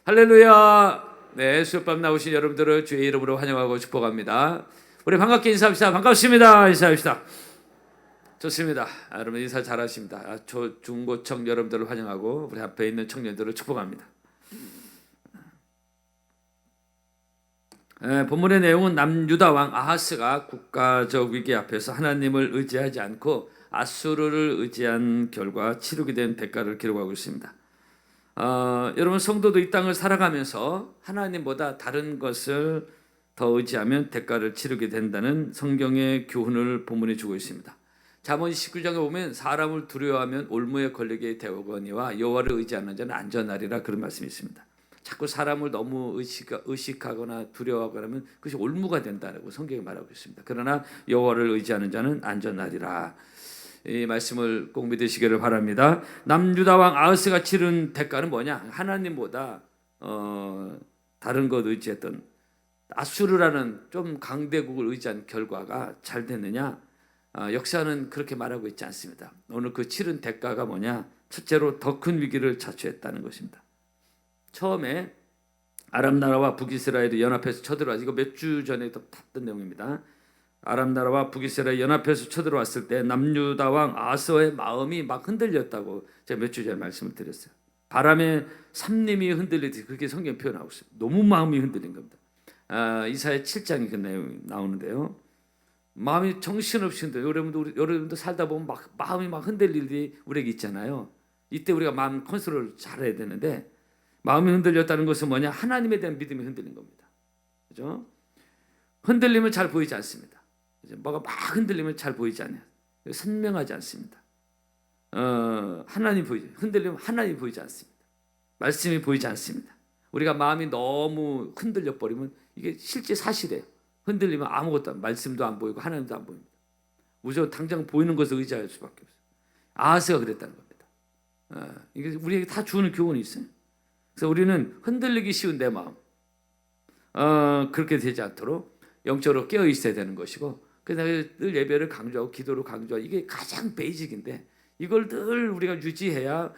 할렐루야. 네, 수요밤 나오신 여러분들을 주의 이름으로 환영하고 축복합니다. 우리 반갑게 인사합시다. 반갑습니다. 인사합시다. 좋습니다. 여러분 인사 잘하십니다. 중고청 여러분들을 환영하고 우리 앞에 있는 청년들을 축복합니다. 본문의 내용은 남유다 왕 아하스가 국가적 위기 앞에서 하나님을 의지하지 않고 아수르를 의지한 결과 치르게 된 대가를 기록하고 있습니다. 여러분 성도도 이 땅을 살아가면서 하나님보다 다른 것을 더 의지하면 대가를 치르게 된다는 성경의 교훈을 본문이 주고 있습니다. 잠언 19장에 보면 사람을 두려워하면 올무에 걸리게 되거니와 여호와를 의지하는 자는 안전하리라 그런 말씀이 있습니다. 자꾸 사람을 너무 의식하거나 두려워하거나 하면 그것이 올무가 된다고 성경이 말하고 있습니다. 그러나 여호와를 의지하는 자는 안전하리라. 이 말씀을 꼭 믿으시기를 바랍니다. 남유다 왕 아하스가 치른 대가는 뭐냐? 하나님보다 다른 것 의지했던 아수르라는 좀 강대국을 의지한 결과가 잘 됐느냐? 역사는 그렇게 말하고 있지 않습니다. 오늘 그 치른 대가가 뭐냐? 첫째로 더 큰 위기를 자초했다는 것입니다. 처음에 아람 나라와 북이스라엘이 연합해서 쳐들어와서 이거 몇 주 전에 봤던 내용입니다. 아람 나라와 북이스라엘 연합해서 쳐들어왔을 때 남유다 왕 아하스의 마음이 막 흔들렸다고 제가 몇 주 전에 말씀을 드렸어요. 바람에 삼림이 흔들리듯이 그렇게 성경 표현하고 있어요. 너무 마음이 흔들린 겁니다. 이사야 7장에 그 내용이 나오는데요. 마음이 정신없이 흔들려요. 여러분도 살다 보면 막 마음이 막 흔들릴 일이 우리에게 있잖아요. 이때 우리가 마음 컨트롤을 잘해야 되는데 마음이 흔들렸다는 것은 뭐냐? 하나님에 대한 믿음이 흔들린 겁니다. 그죠? 흔들리면 잘 보이지 않습니다. 뭐가 막 흔들리면 잘 보이지 않아요. 선명하지 않습니다. 하나님 보이지. 흔들리면 하나님 보이지 않습니다. 말씀이 보이지 않습니다. 우리가 마음이 너무 흔들려 버리면 이게 실제 사실이에요. 흔들리면 아무것도 말씀도 안 보이고 하나님도 안 보입니다. 무조건 당장 보이는 것을 의지할 수밖에 없어요. 아하스가 그랬다는 겁니다. 이게 우리에게 다 주는 교훈이 있어요. 그래서 우리는 흔들리기 쉬운 내 마음 그렇게 되지 않도록 영적으로 깨어 있어야 되는 것이고, 그래서 늘 예배를 강조하고 기도를 강조하고 이게 가장 베이직인데 이걸 늘 우리가 유지해야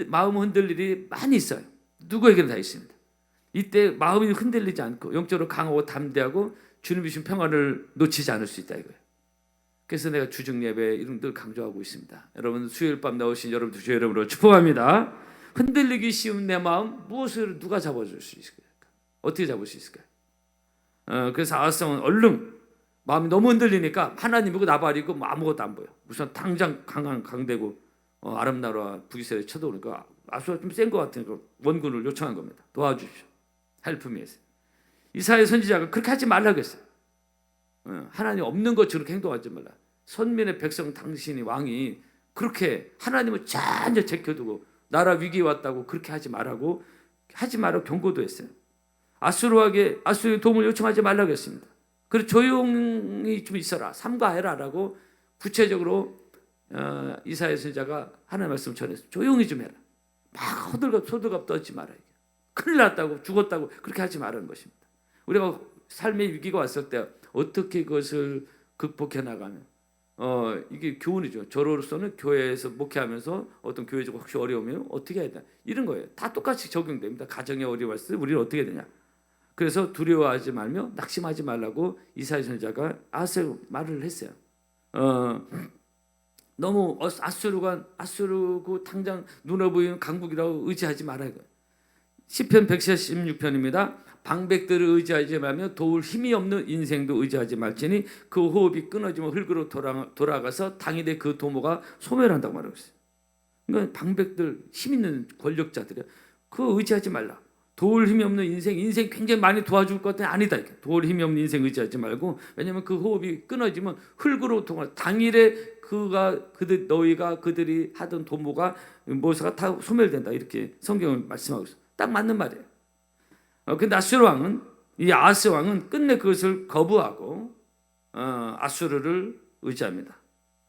마음 흔들릴 일이 많이 있어요. 누구에게나 다 있습니다. 이때 마음이 흔들리지 않고 영적으로 강하고 담대하고 주님이 주신 평안을 놓치지 않을 수 있다 이거예요. 그래서 내가 주중 예배 이런 늘 강조하고 있습니다. 여러분 수요일 밤 나오신 여러분들 주의 이름으로 축복합니다. 흔들리기 쉬운 내 마음 무엇을 누가 잡아줄 수 있을까요? 어떻게 잡을 수 있을까요? 그래서 아하스는 얼른 마음이 너무 흔들리니까 하나님이고 나발이고 뭐 아무것도 안 보여. 우선 당장 강대고 아람 나라와 북이스라엘이 쳐들어오니까 아수가 좀 센 것 같으니까 원군을 요청한 겁니다. 도와주십시오. 헬프 미. 이사야 선지자가 그렇게 하지 말라고 했어요. 하나님 없는 것처럼 행동하지 말라. 선민의 백성 당신이 왕이 그렇게 하나님을 전혀 제껴두고 나라 위기에 왔다고 그렇게 하지 말라고 경고도 했어요. 아수르에게 도움을 요청하지 말라고 했습니다. 그리고 조용히 좀 있어라, 삼가해라라고 구체적으로 이사야 선지자가 하나님의 말씀을 전했어요. 조용히 좀 해라. 막 호들갑 떨지 마라. 큰일 났다고 죽었다고 그렇게 하지 말라는 것입니다. 우리가 삶의 위기가 왔을 때 어떻게 그것을 극복해 나가면 이게 교훈이죠. 저로서는 교회에서 목회하면서 어떤 교회적 혹시 어려우면 어떻게 해야 되나 이런 거예요. 다 똑같이 적용됩니다. 가정에 어려움이 왔을 때 우리는 어떻게 해야 되냐. 그래서 두려워하지 말며 낙심하지 말라고 이사야 선지자가 아하스에게 말을 했어요. 너무 아수르고 당장 눈에 보이는 강국이라고 의지하지 말아요. 시편 116편입니다. 방백들을 의지하지 말며 도울 힘이 없는 인생도 의지하지 말지니 그 호흡이 끊어지면 흙으로 돌아가서 당일에 그 도모가 소멸한다고 말하고 있어요. 그러니까 방백들 힘 있는 권력자들이 그거 의지하지 말라. 도울 힘이 없는 인생 굉장히 많이 도와줄 것 같은 아니다. 도울 힘이 없는 인생 의지하지 말고, 왜냐하면 그 호흡이 끊어지면 흙으로 당일에 너희가 그들이 하던 도모가 뭐가 다 소멸된다. 이렇게 성경을 말씀하고 있어요. 딱 맞는 말이에요. 근데 아수르 왕은 이 아하스 왕은 끝내 그것을 거부하고 아수르를 의지합니다.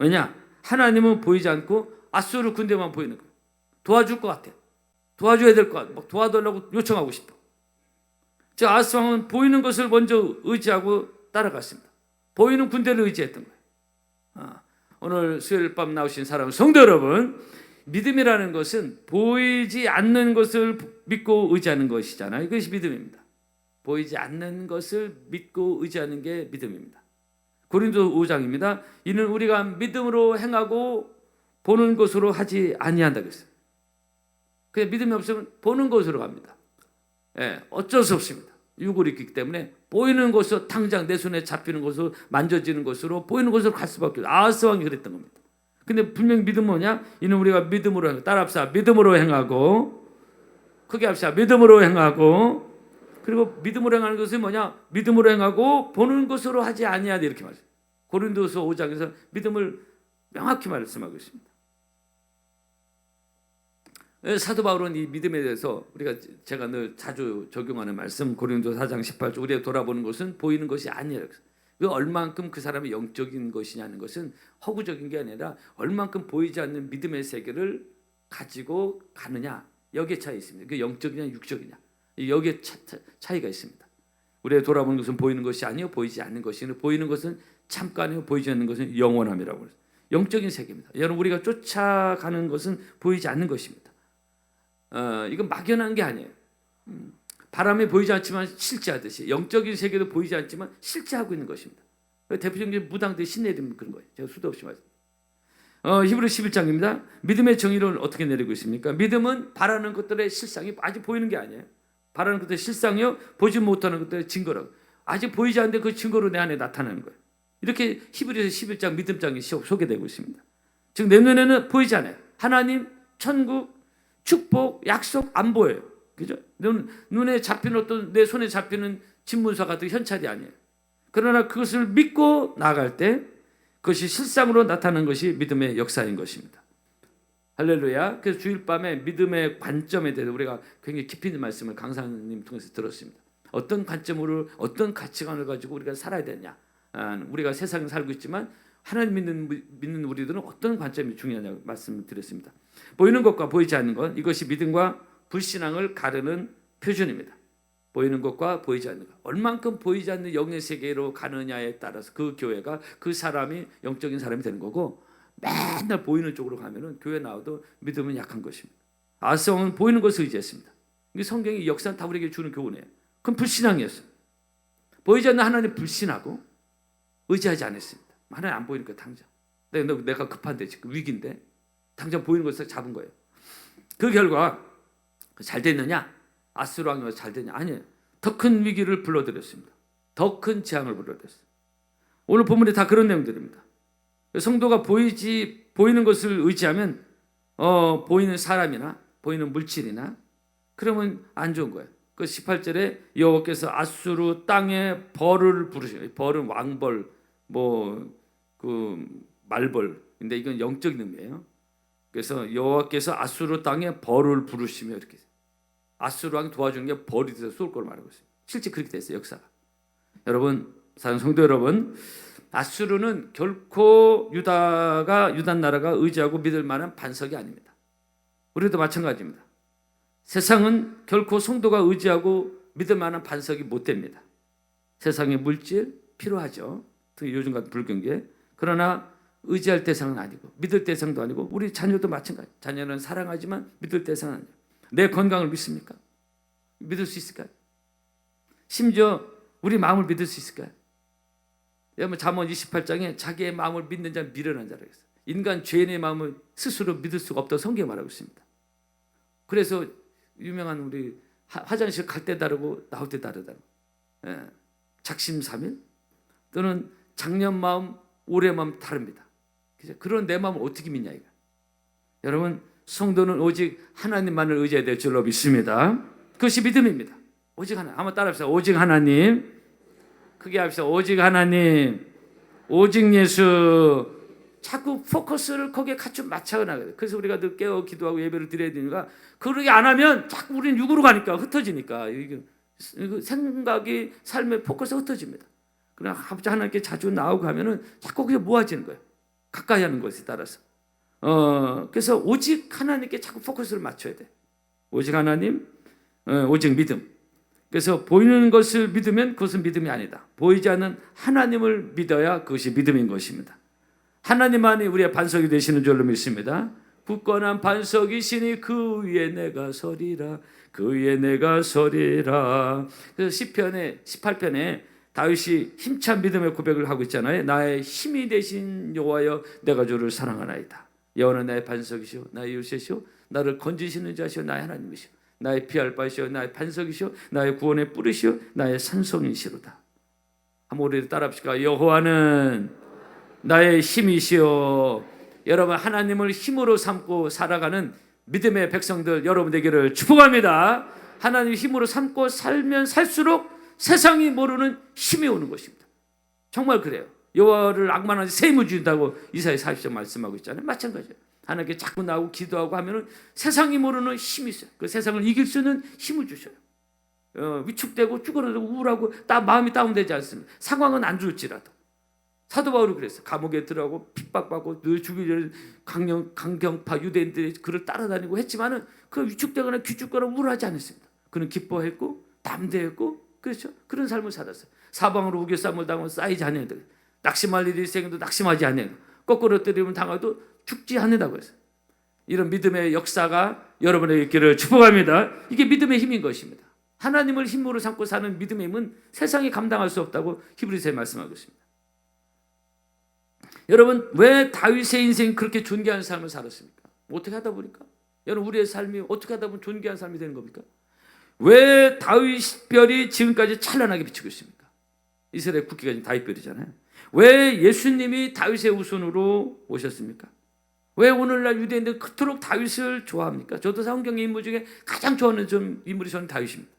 왜냐? 하나님은 보이지 않고 아수르 군대만 보이는 거예요. 도와줄 것 같아. 도와줘야 될 것 같아. 막 도와달라고 요청하고 싶어. 저 아하스 왕은 보이는 것을 먼저 의지하고 따라갔습니다. 보이는 군대를 의지했던 거예요. 오늘 수요일 밤 나오신 사람 성도 여러분, 믿음이라는 것은 보이지 않는 것을 믿고 의지하는 것이잖아요. 이것이 믿음입니다. 보이지 않는 것을 믿고 의지하는 게 믿음입니다. 고린도 5장입니다. 이는 우리가 믿음으로 행하고 보는 것으로 하지 아니한다 그랬어요. 그냥 믿음이 없으면 보는 것으로 갑니다. 어쩔 수 없습니다. 육을 있기 때문에 보이는 것으로, 당장 내 손에 잡히는 것으로, 만져지는 것으로, 보이는 것으로 갈 수밖에 없어요. 아하스 왕이 그랬던 겁니다. 근데 분명히 믿음은 뭐냐? 이는 우리가 믿음으로 행하고, 따라합시다. 믿음으로 행하고, 크게 합시다. 믿음으로 행하고, 그리고 믿음으로 행하는 것은 뭐냐? 믿음으로 행하고 보는 것으로 하지 아니하다 이렇게 말해요. 고린도서 5장에서 믿음을 명확히 말씀하고 있습니다. 사도 바울은 이 믿음에 대해서 제가 늘 자주 적용하는 말씀, 고린도 4장 18절, 우리가 돌아보는 것은 보이는 것이 아니라, 그 얼만큼 그 사람이 영적인 것이냐는 것은 허구적인 게 아니라 얼만큼 보이지 않는 믿음의 세계를 가지고 가느냐, 여기에 차이 있습니다. 그 영적이냐 육적이냐, 여기에 차이가 있습니다. 우리가 돌아보는 것은 보이는 것이 아니요 보이지 않는 것이니, 보이는 것은 잠깐이요 보이지 않는 것은 영원함이라고 해요. 영적인 세계입니다. 여러분, 우리가 쫓아가는 것은 보이지 않는 것입니다. 이건 막연한 게 아니에요. 바람이 보이지 않지만 실제하듯이 영적인 세계도 보이지 않지만 실제하고 있는 것입니다. 대표적인 게 무당들이 신내리는 그런 거예요. 제가 수도 없이 말씀. 히브리 11장입니다. 믿음의 정의를 어떻게 내리고 있습니까? 믿음은 바라는 것들의 실상이 아직 보이는 게 아니에요. 바라는 것들의 실상이요 보지 못하는 것들의 증거라고. 아직 보이지 않는데 그 증거로 내 안에 나타나는 거예요. 이렇게 히브리서 11장 믿음장이 소개되고 있습니다. 즉 내 눈에는 보이지 않아요. 하나님, 천국, 축복, 약속 안 보여요. 그죠? 눈에 잡히는 어떤, 내 손에 잡히는 집문서 같은 현찰이 아니에요. 그러나 그것을 믿고 나아갈 때 그것이 실상으로 나타나는 것이 믿음의 역사인 것입니다. 할렐루야. 그래서 주일 밤에 믿음의 관점에 대해서 우리가 굉장히 깊이 있는 말씀을 강사님 통해서 들었습니다. 어떤 관점으로, 어떤 가치관을 가지고 우리가 살아야 되냐. 우리가 세상에 살고 있지만 하나님 믿는 우리들은 어떤 관점이 중요하냐고 말씀을 드렸습니다. 보이는 것과 보이지 않는 것, 이것이 믿음과 불신앙을 가르는 표준입니다. 보이는 것과 보이지 않는 것, 얼만큼 보이지 않는 영의 세계로 가느냐에 따라서 그 교회가, 그 사람이 영적인 사람이 되는 거고, 맨날 보이는 쪽으로 가면은 교회 나와도 믿음은 약한 것입니다. 아스왕은 보이는 것을 의지했습니다. 이 성경이 역사는 다 우리에게 주는 교훈이에요. 그건 불신앙이었어요. 보이지 않는 하나님 불신하고 의지하지 않았습니다. 하나님 안 보이니까 당장 내가 급한데 지금 위기인데 당장 보이는 것을 잡은 거예요. 그 결과 잘 됐느냐? 아스로 왕이 잘 됐냐? 아니에요. 더 큰 위기를 불러들였습니다. 더 큰 재앙을 불러들였어요. 오늘 본문에 다 그런 내용들입니다. 성도가 보이는 것을 의지하면 보이는 사람이나 보이는 물질이나 그러면 안 좋은 거예요. 그 18절에 여호와께서 아수르 땅에 벌을 부르시고, 벌은 왕벌, 그 말벌인데 이건 영적인 의미예요. 그래서 여호와께서 아수르 땅에 벌을 부르시며 이렇게 아수르 왕이 도와주는 게 벌이 돼서 쏠 걸 말하고 있어요. 실제 그렇게 됐어요, 역사가. 여러분, 사랑하는 성도 여러분, 아수르는 결코 유다 나라가 의지하고 믿을 만한 반석이 아닙니다. 우리도 마찬가지입니다. 세상은 결코 성도가 의지하고 믿을 만한 반석이 못 됩니다. 세상의 물질 필요하죠. 특히 요즘 같은 불경기에. 그러나 의지할 대상은 아니고 믿을 대상도 아니고 우리 자녀도 마찬가지. 자녀는 사랑하지만 믿을 대상은 아니에요. 내 건강을 믿습니까? 믿을 수 있을까요? 심지어 우리 마음을 믿을 수 있을까요? 여러분 잠언 28장에 자기의 마음을 믿는 자는 미련한 자라고 했어요. 인간 죄인의 마음을 스스로 믿을 수가 없다고 성경에 말하고 있습니다. 그래서 유명한 우리 화장실 갈 때 다르고 나올 때 다르다고. 작심삼일 또는 작년 마음, 올해 마음 다릅니다. 그런 내 마음을 어떻게 믿냐 이거. 여러분 성도는 오직 하나님만을 의지해야 될 줄로 믿습니다. 그것이 믿음입니다. 오직 하나. 한번 따라합시다. 오직 하나님. 크게 합시다. 오직 하나님. 오직 예수. 자꾸 포커스를 거기에 갖춰 맞춰 나가요. 그래서 우리가 늘 깨어 기도하고 예배를 드려야 되니까 그러게 안 하면 자꾸 우리는 육으로 가니까 흩어지니까 이게 생각이 삶의 포커스가 흩어집니다. 그러나 하나님께 자주 나오고 하면은 자꾸 그게 모아지는 거예요. 가까이 하는 것에 따라서. 그래서 오직 하나님께 자꾸 포커스를 맞춰야 돼. 오직 하나님, 오직 믿음. 그래서 보이는 것을 믿으면 그것은 믿음이 아니다. 보이지 않는 하나님을 믿어야 그것이 믿음인 것입니다. 하나님만이 우리의 반석이 되시는 줄로 믿습니다. 굳건한 반석이시니 그 위에 내가 서리라. 그 위에 내가 서리라. 그래서 시편의 18편에 다윗이 힘찬 믿음의 고백을 하고 있잖아요. 나의 힘이 되신 여호와여 내가 주를 사랑하나이다. 여호와는 나의 반석이시오 나의 요새시오 나를 건지시는 자시오 나의 하나님이시오 나의 피할 바시오 나의 반석이시오 나의 구원의 뿌리시오 나의 산성이시로다. 한번 우리 따라 합시다. 여호와는 나의 힘이시오. 여러분, 하나님을 힘으로 삼고 살아가는 믿음의 백성들 여러분 되기를 축복합니다. 하나님 힘으로 삼고 살면 살수록 세상이 모르는 힘이 오는 것입니다. 정말 그래요. 여호와를 악만하지 세임을 주신다고 이사야 40장 말씀하고 있잖아요. 마찬가지예요. 하나님께 자꾸 나오고 기도하고 하면은 세상이 모르는 힘이 있어요. 그 세상을 이길 수 있는 힘을 주셔요. 위축되고 쭈그러들고 우울하고 마음이 다운되지 않습니다. 상황은 안 좋을지라도. 사도 바울이 그랬어요. 감옥에 들어가고 핍박받고 늘 주변에 강경파 유대인들이 그를 따라다니고 했지만은 그 위축되거나 귀축거나 우울하지 않았습니다. 그는 기뻐했고 담대했고 그렇죠. 그런 삶을 살았어요. 사방으로 우겨쌈을 당하고 쌓이지 않는 낙심할 일이 생겨도 낙심하지 않는 거꾸로 때리면 당해도 죽지 않는다고 했어요. 이런 믿음의 역사가 여러분에게 있기를 축복합니다. 이게 믿음의 힘인 것입니다. 하나님을 힘으로 삼고 사는 믿음의 힘은 세상이 감당할 수 없다고 히브리서에 말씀하고 있습니다. 여러분, 왜 다윗의 인생이 그렇게 존귀한 삶을 살았습니까? 어떻게 하다 보니까? 여러분, 우리의 삶이 어떻게 하다 보면 존귀한 삶이 되는 겁니까? 왜 다윗별이 지금까지 찬란하게 비치고 있습니까? 이스라엘 국기가 지금 다윗별이잖아요. 왜 예수님이 다윗의 후손으로 오셨습니까? 왜 오늘날 유대인들은 그토록 다윗을 좋아합니까? 저도 성경의 인물 중에 가장 좋아하는 인물이 저는 다윗입니다.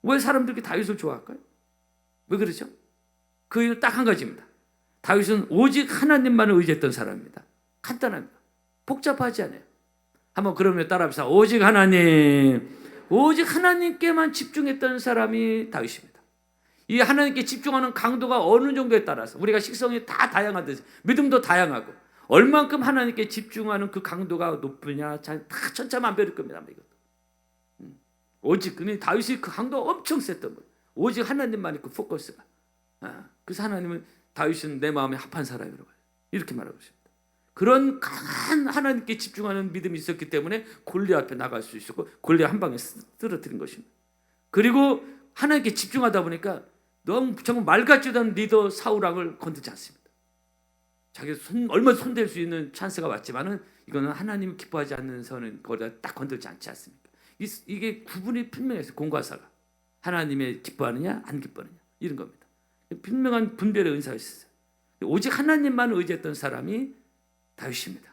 왜 사람들이 다윗을 좋아할까요? 왜 그러죠? 그 이유는 딱 한 가지입니다. 다윗은 오직 하나님만을 의지했던 사람입니다. 간단합니다. 복잡하지 않아요. 한번 그러면 따라합시다. 오직 하나님께만 집중했던 사람이 다윗입니다. 이 하나님께 집중하는 강도가 어느 정도에 따라서 우리가 식성이 다 다양하듯이 믿음도 다양하고 얼만큼 하나님께 집중하는 그 강도가 높으냐 다 천차만별일 겁니다. 이것도. 오직 다윗이 그 강도가 엄청 셌던 거예요. 오직 하나님만의 그 포커스가. 그래서 하나님은 다윗은 내 마음에 합한 사람이라고 해요. 이렇게 말하고 있습니다. 그런 강한 하나님께 집중하는 믿음이 있었기 때문에 골리앗 앞에 나갈 수 있었고 골리앗 한 방에 쓰러뜨린 것입니다. 그리고 하나님께 집중하다 보니까 너무 정말 말 같지도 않은 리더 사울왕을 건들지 않습니다. 자기 얼마 손댈 수 있는 찬스가 왔지만은 이거는 하나님이 기뻐하지 않는 선은 거기다 딱 건들지 않지 않습니까? 이게 구분이 분명했어요. 공과사가 하나님의 기뻐하느냐 안 기뻐하느냐 이런 겁니다. 분명한 분별의 은사가 있었어요. 오직 하나님만 의지했던 사람이 다윗입니다.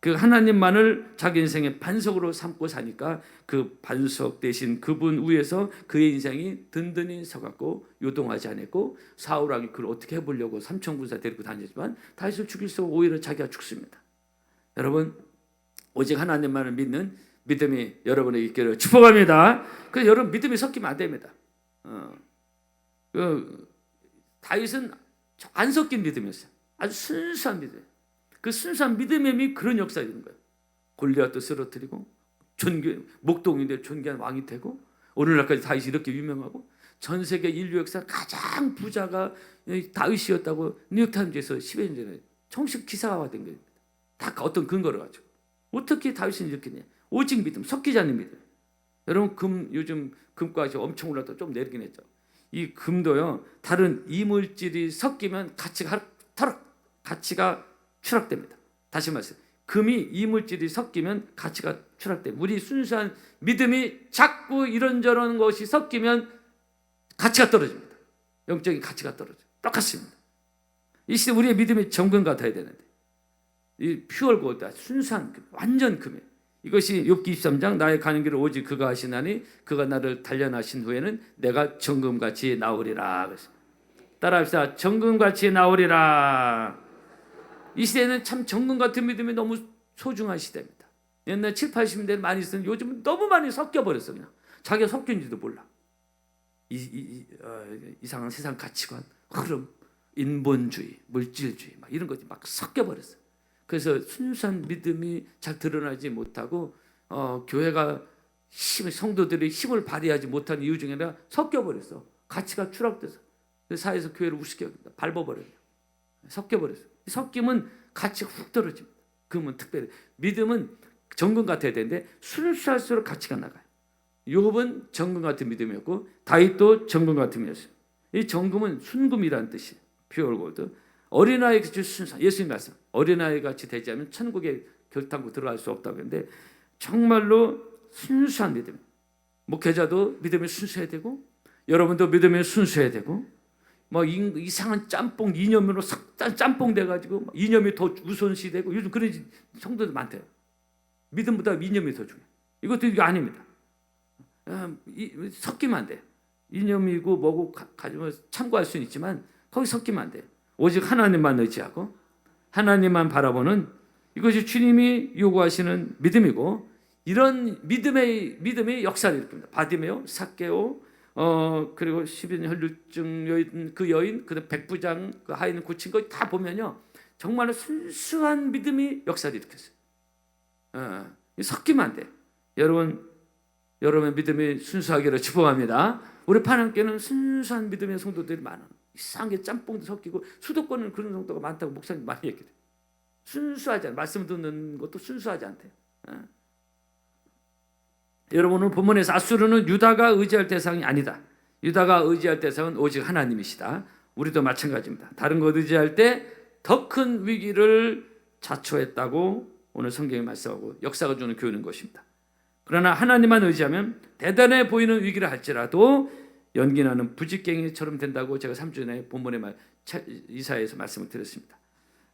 그 하나님만을 자기 인생의 반석으로 삼고 사니까 그 반석 대신 그분 위에서 그의 인생이 든든히 서갖고 요동하지 않았고 사울왕이 그걸 어떻게 해보려고 삼천군사 데리고 다녔지만 다윗을 죽일 수 오히려 자기가 죽습니다. 여러분, 오직 하나님만을 믿는 믿음이 여러분에게 있기를 축복합니다. 그래서 여러분 믿음이 섞이면 안 됩니다. 다윗은 안 섞인 믿음이었어요. 아주 순수한 믿음. 그 순수한 믿음의 힘이 그런 역사가 있는 거예요. 골리앗도 쓰러뜨리고 목동인데 존귀한 왕이 되고 오늘날까지 다윗이 이렇게 유명하고 전 세계 인류 역사 가장 부자가 다윗이었다고 뉴욕타임즈에서 10여 년 전에 정식 기사가 된 겁니다. 다 어떤 근거를 가지고. 어떻게 다윗은 이렇게 냐 오직 믿음, 섞이지 않는 믿음. 여러분 요즘 금값이 엄청 올랐다 좀 내리긴 했죠. 이 금도요 다른 이물질이 섞이면 가치가 추락됩니다. 다시 말씀, 금이 이물질이 섞이면 가치가 추락됩니다. 우리 순수한 믿음이 자꾸 이런저런 것이 섞이면 가치가 떨어집니다. 영적인 가치가 떨어져요. 똑같습니다. 이 시대 우리의 믿음이 정금 같아야 되는데 이 퓨얼 골드, 순수한 금, 완전 금이에요. 이것이 욥기 23장 나의 가는 길을 오직 그가 하시나니 그가 나를 단련하신 후에는 내가 정금같이 나오리라. 따라합시다. 정금같이 나오리라. 이 시대는 참 정금 같은 믿음이 너무 소중한 시대입니다. 옛날 7, 80년대 많이 쓰는 요즘은 너무 많이 섞여버렸어. 그냥 자기가 섞인지도 몰라. 이상한 세상 가치관, 흐름, 인본주의, 물질주의 막 이런 것이 막 섞여버렸어요. 그래서 순수한 믿음이 잘 드러나지 못하고 교회가 성도들이 힘을 발휘하지 못하는 이유 중에 하나가 섞여버렸어. 가치가 추락돼서 사회에서 교회를 우습게 여긴다. 밟아버려요. 섞여버렸어요. 섞이면 가치가 훅 떨어집니다. 그러면 특별히 믿음은 정금 같아야 되는데 순수할수록 가치가 나가요. 욥은 정금 같은 믿음이었고 다윗도 정금 같은 믿음이었어요. 이 정금은 순금이라는 뜻이에요. pure gold. 어린아이 같이 순수. 예수님 말씀. 어린아이 같이 되지 않으면 천국에 결단코 들어갈 수 없다고 했는데 정말로 순수한 믿음. 목회자도 믿음이 순수해야 되고 여러분도 믿음이 순수해야 되고 뭐 이상한 짬뽕 이념으로 짬뽕 돼가지고 이념이 더 우선시되고 요즘 그런 성도들 많대요. 믿음보다 이념이 더 중요해요. 이것도 이게 아닙니다. 섞이면 안 돼요. 이념이고 뭐고 가지고 참고할 수는 있지만 거기 섞이면 안 돼요. 오직 하나님만 의지하고 하나님만 바라보는 이것이 주님이 요구하시는 믿음이고 이런 믿음의 역사를 일으킵니다. 바디메오, 삭개오, 그리고 12년 혈루증 여인, 그 여인, 그 백부장, 그 하인을 고친 거 다 보면요, 정말로 순수한 믿음이 역사를 일으켰어요. 섞이면 안 돼. 여러분의 믿음이 순수하기를 축복합니다. 우리 파랑교회는 순수한 믿음의 성도들이 많아. 이상하게 짬뽕도 섞이고 수도권은 그런 성도가 많다고 목사님 많이 얘기해요. 순수하지 않아. 말씀 듣는 것도 순수하지 않대요. 여러분은 본문에서 아수르는 유다가 의지할 대상이 아니다. 유다가 의지할 대상은 오직 하나님이시다. 우리도 마찬가지입니다. 다른 것 의지할 때 더 큰 위기를 자초했다고 오늘 성경이 말씀하고 역사가 주는 교훈인 것입니다. 그러나 하나님만 의지하면 대단해 보이는 위기를 할지라도 연기나는 부직갱이처럼 된다고 제가 3주 전에 본문의 이사야에서 말씀을 드렸습니다.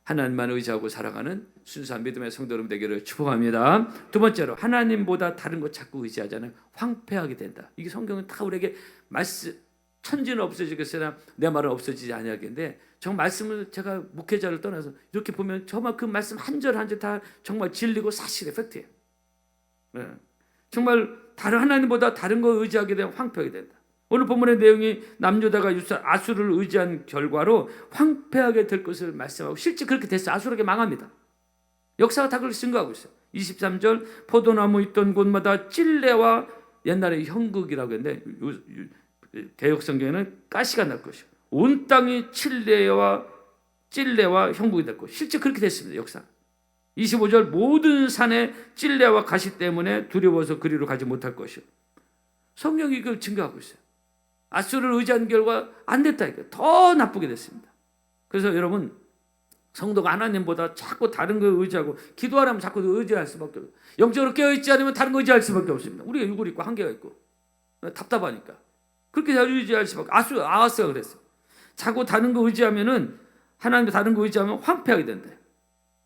하나님만 의지하고 살아가는 순수한 믿음의 성도 여러분 되기를 축복합니다. 두 번째로 하나님보다 다른 것 자꾸 의지하잖아요. 황폐하게 된다. 이게 성경은 다 우리에게 말씀, 천지는 없어지겠으나 내 말은 없어지지 아니하겠는데 정말 말씀을 제가 목회자를 떠나서 이렇게 보면 정말 그 말씀 한 절 한 절 다 정말 진리고 사실의 팩트예요. 정말 다른 하나님보다 다른 거 의지하게 되면 황폐하게 된다. 오늘 본문의 내용이 남유다가 아수르를 의지한 결과로 황폐하게 될 것을 말씀하고 실제 그렇게 됐어요. 아수르에게 망합니다. 역사가 다 그렇게 증거하고 있어요. 23절 포도나무 있던 곳마다 찔레와 옛날에 형극이라고 했는데 개역 성경에는 가시가 날 것이요. 온 땅이 찔레와 형극이 될 것. 실제 그렇게 됐습니다. 역사. 25절 모든 산에 찔레와 가시 때문에 두려워서 그리로 가지 못할 것이요. 성경이 이걸 증거하고 있어요. 아수르를 의지한 결과 안 됐다. 더 나쁘게 됐습니다. 그래서 여러분 성도가 하나님보다 자꾸 다른 거 의지하고 기도하려면 자꾸 의지할 수밖에 없어요. 영적으로 깨어있지 않으면 다른 거 의지할 수밖에 없습니다. 우리가 육을 있고 한계가 있고 답답하니까 그렇게 의지할 수밖에. 아하스가 그랬어요. 자꾸 다른 거 의지하면은 하나님도 다른 거 의지하면 황폐하게 된대요.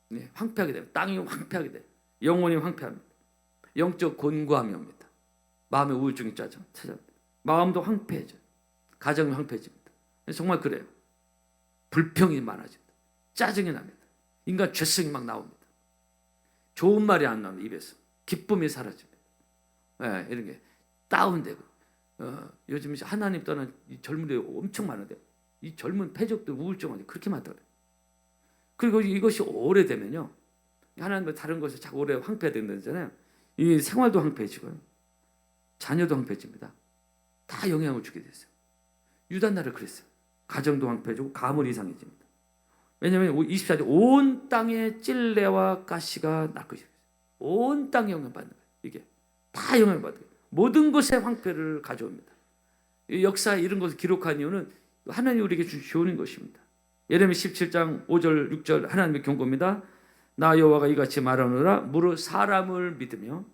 네, 황폐하게 돼요. 땅이 황폐하게 돼요. 영혼이 황폐합니다. 영적 곤고함이 옵니다. 마음의 우울증이 찾아옵니다. 마음도 황폐해져요. 가정이 황폐해집니다. 정말 그래요. 불평이 많아집니다. 짜증이 납니다. 인간 죄성이 막 나옵니다. 좋은 말이 안 나옵니다. 입에서. 기쁨이 사라집니다. 네, 이런 게 다운되고 요즘 하나님 떠난 이 젊은이들이 엄청 많은데 이 젊은 패족들 우울증이 그렇게 많다고요. 그리고 이것이 오래되면요. 하나님과 다른 것을 자꾸 오래 황폐화된다잖아요. 이 생활도 황폐해지고요. 자녀도 황폐해집니다. 다 영향을 주게 됐어요. 유다나를 그랬어요. 가정도 황폐해지고 가문이 이상해집니다. 왜냐하면 24절 온 땅에 찔레와 가시가 날 것이에요. 온 땅에 영향받는 거예요. 이게 다 영향받는 거예요. 모든 것에 황폐를 가져옵니다. 이 역사 이런 것을 기록한 이유는 하나님이 우리에게 준 교훈인 것입니다. 예레미야 17장 5절 6절 하나님의 경고입니다. 나 여호와가 이같이 말하노라 무릇 사람을 믿으며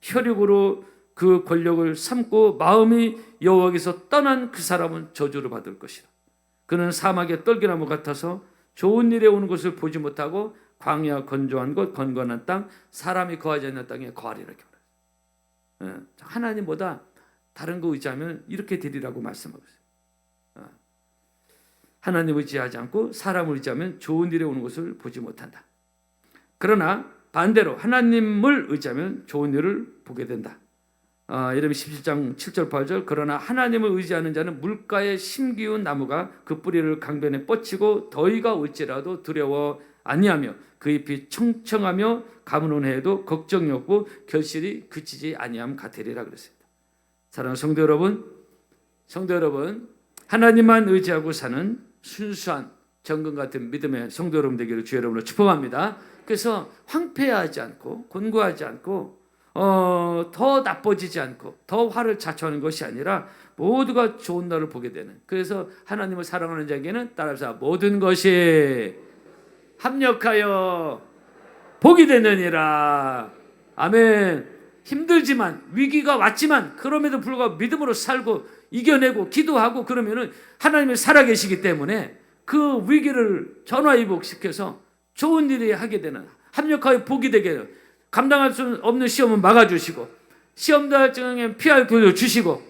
혈육으로 그 권력을 삼고 마음이 여호와께서 떠난 그 사람은 저주를 받을 것이라. 그는 사막의 떨기나무 같아서 좋은 일에 오는 것을 보지 못하고 광야 건조한 곳 건건한 땅 사람이 거하지 않는 땅에 거하리라. 하나님보다 다른 거 의지하면 이렇게 되리라고 말씀하고 있어요. 하나님 의지하지 않고 사람을 의지하면 좋은 일에 오는 것을 보지 못한다. 그러나 반대로 하나님을 의지하면 좋은 일을 보게 된다. 예레미야 17장 7절 8절 그러나 하나님을 의지하는 자는 물가에 심기운 나무가 그 뿌리를 강변에 뻗치고 더위가 올지라도 두려워 아니하며 그 잎이 청청하며 가물은 해도 걱정이 없고 결실이 그치지 아니함 같으리라 그랬습니다. 사랑하는 성도 여러분 하나님만 의지하고 사는 순수한 정금 같은 믿음의 성도 여러분 되기를 주의 이름으로 축복합니다. 그래서 황폐하지 않고 곤고하지 않고 더 나빠지지 않고 더 화를 자초하는 것이 아니라 모두가 좋은 날을 보게 되는, 그래서 하나님을 사랑하는 자에게는 따라서 모든 것이 합력하여 복이 되느니라. 아멘. 힘들지만 위기가 왔지만 그럼에도 불구하고 믿음으로 살고 이겨내고 기도하고 그러면은 하나님이 살아계시기 때문에 그 위기를 전화위복시켜서 좋은 일이 하게 되는, 합력하여 복이 되게 되는, 감당할 수 없는 시험은 막아주시고 시험 달증에 피할 도를 주시고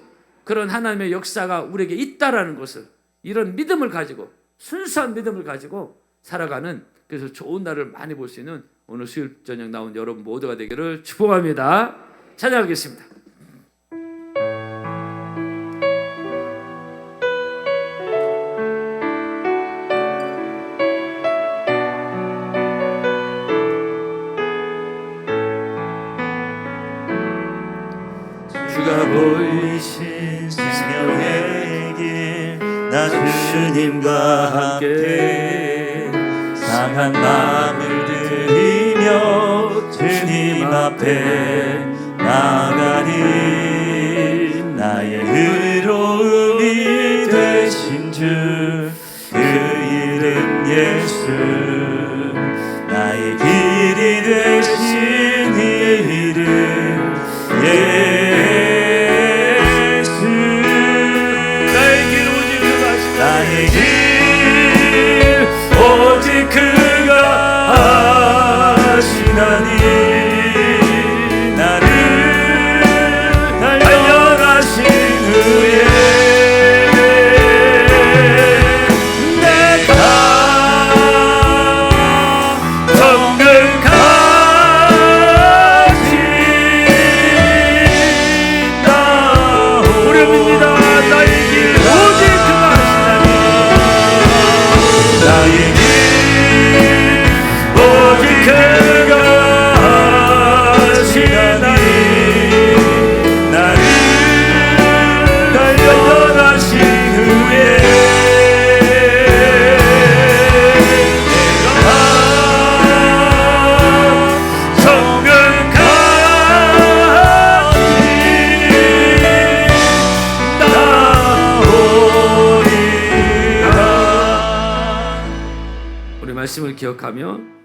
그런 하나님의 역사가 우리에게 있다라는 것을, 이런 믿음을 가지고 순수한 믿음을 가지고 살아가는, 그래서 좋은 날을 많이 볼 수 있는 오늘 수요일 저녁 나온 여러분 모두가 되기를 축복합니다. 찬양하겠습니다. 주가 보이신 생명의 길, 나 주님과 함께 상한 마음을 들이며 주님 앞에 나가리. 나의 의로움이 되신 주, 그 이름 예수. 나의 길이 되신 이름 예수. 나의 길 오직 그가 하시나니. 나를 발견하신 후에 내가 정금까지 나오리입니다. 나의 길 오직 그가 하시나니. 나의 길 오직 그가 하시나니. 나를 발견하신 후에 내가 정금까지 나오리라. 우리 말씀을 기억하며